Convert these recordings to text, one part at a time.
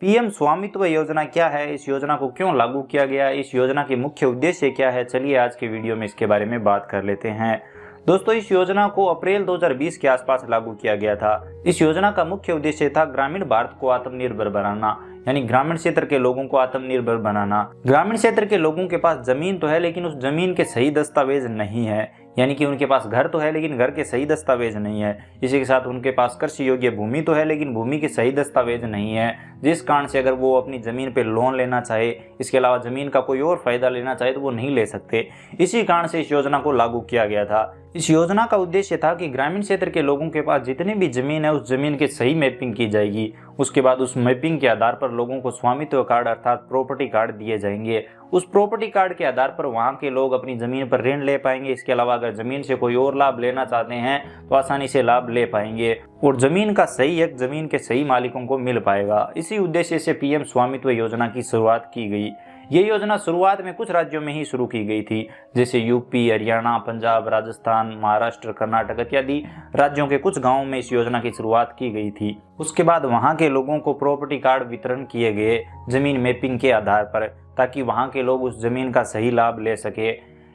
PM स्वामित्व योजना क्या है, इस योजना को क्यों लागू किया गया, इस योजना की मुख्य उद्देश्य क्या है, चलिए आज के वीडियो में इसके बारे में बात कर लेते हैं। दोस्तों, इस योजना को अप्रैल 2020 के आसपास लागू किया गया था। इस योजना का मुख्य उद्देश्य था ग्रामीण भारत को आत्मनिर्भर बनाना, यानी ग्रामीण क्षेत्र के लोगों को आत्मनिर्भर बनाना। ग्रामीण क्षेत्र के लोगों के पास जमीन तो है, लेकिन उस जमीन के सही दस्तावेज नहीं है, यानी कि उनके पास घर तो है लेकिन घर के सही दस्तावेज नहीं है। इसी के साथ उनके पास कृषि योग्य भूमि तो है लेकिन भूमि के सही दस्तावेज नहीं है, जिस कारण से अगर वो अपनी ज़मीन पे लोन लेना चाहे, इसके अलावा ज़मीन का कोई और फायदा लेना चाहे तो वो नहीं ले सकते। इसी कारण से इस योजना को लागू किया गया था। इस योजना का उद्देश्य था कि ग्रामीण क्षेत्र के लोगों के पास जितनी भी ज़मीन है उस ज़मीन की सही मैपिंग की जाएगी। उसके बाद उस मैपिंग के आधार पर लोगों को स्वामित्व कार्ड अर्थात प्रॉपर्टी कार्ड दिए जाएंगे। उस प्रॉपर्टी कार्ड के आधार पर वहाँ के लोग अपनी ज़मीन पर ऋण ले पाएंगे। इसके अलावा अगर ज़मीन से कोई और लाभ लेना चाहते हैं तो आसानी से लाभ ले पाएंगे और ज़मीन का सही हक ज़मीन के सही मालिकों को मिल पाएगा। इसी उद्देश्य से पीएम स्वामित्व योजना की शुरुआत की गई। ये योजना शुरुआत में कुछ राज्यों में ही शुरू की गई थी, जैसे यूपी, हरियाणा, पंजाब, राजस्थान, महाराष्ट्र, कर्नाटक इत्यादि राज्यों के कुछ गांवों में इस योजना की शुरुआत की गई थी। उसके बाद वहां के लोगों को प्रॉपर्टी कार्ड वितरण किए गए जमीन मैपिंग के आधार पर, ताकि वहां के लोग उस जमीन का सही लाभ ले सके।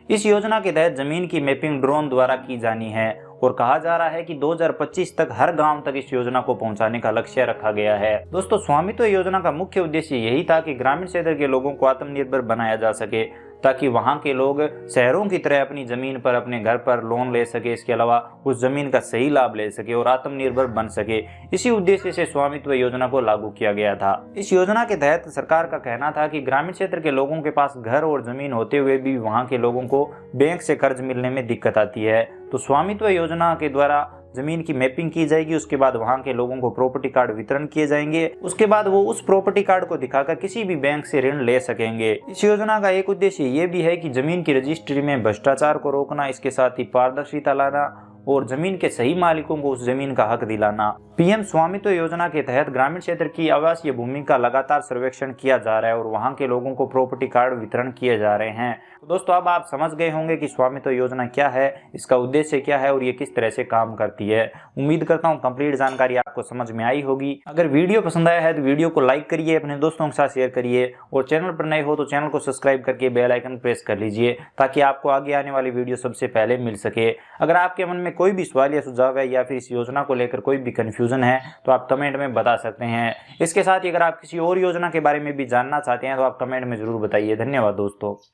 इस योजना के तहत जमीन की मैपिंग ड्रोन द्वारा की जानी है और कहा जा रहा है कि 2025 तक हर गांव तक इस योजना को पहुंचाने का लक्ष्य रखा गया है। दोस्तों, स्वामित्व योजना का मुख्य उद्देश्य यही था कि ग्रामीण क्षेत्र के लोगों को आत्मनिर्भर बनाया जा सके, ताकि वहां के लोग शहरों की तरह अपनी जमीन पर, अपने घर पर लोन ले सके, इसके अलावा उस जमीन का सही लाभ ले सके और आत्मनिर्भर बन सके। इसी उद्देश्य से स्वामित्व योजना को लागू किया गया था। इस योजना के तहत सरकार का कहना था कि ग्रामीण क्षेत्र के लोगों के पास घर और जमीन होते हुए भी वहां के लोगों को बैंक से कर्ज मिलने में दिक्कत आती है, तो स्वामित्व योजना के द्वारा जमीन की मैपिंग की जाएगी। उसके बाद वहां के लोगों को प्रॉपर्टी कार्ड वितरण किए जाएंगे। उसके बाद वो उस प्रॉपर्टी कार्ड को दिखाकर किसी भी बैंक से ऋण ले सकेंगे। इस योजना का एक उद्देश्य ये भी है कि जमीन की रजिस्ट्री में भ्रष्टाचार को रोकना, इसके साथ ही पारदर्शिता लाना और जमीन के सही मालिकों को उस जमीन का हक दिलाना। पीएम स्वामित्व योजना के तहत ग्रामीण क्षेत्र की आवासीय भूमि का लगातार सर्वेक्षण किया जा रहा है और वहां के लोगों को प्रॉपर्टी कार्ड वितरण किए जा रहे हैं। तो दोस्तों, अब आप समझ गए होंगे कि स्वामित्व योजना क्या है, इसका उद्देश्य क्या है और ये किस तरह से काम करती है। उम्मीद करता हूँ कंप्लीट जानकारी आपको समझ में आई होगी। अगर वीडियो पसंद आया है तो वीडियो को लाइक करिए, अपने दोस्तों के साथ शेयर करिए और चैनल पर नए हो तो चैनल को सब्सक्राइब करके बेल आइकन प्रेस कर लीजिए, ताकि आपको आगे आने वाली वीडियो सबसे पहले मिल सके। अगर आपके मन में कोई भी सवाल या सुझाव है या फिर इस योजना को लेकर कोई भी कंफ्यूजन है तो आप कमेंट में बता सकते हैं। इसके साथ ही अगर आप किसी और योजना के बारे में भी जानना चाहते हैं तो आप कमेंट में जरूर बताइए। धन्यवाद दोस्तों।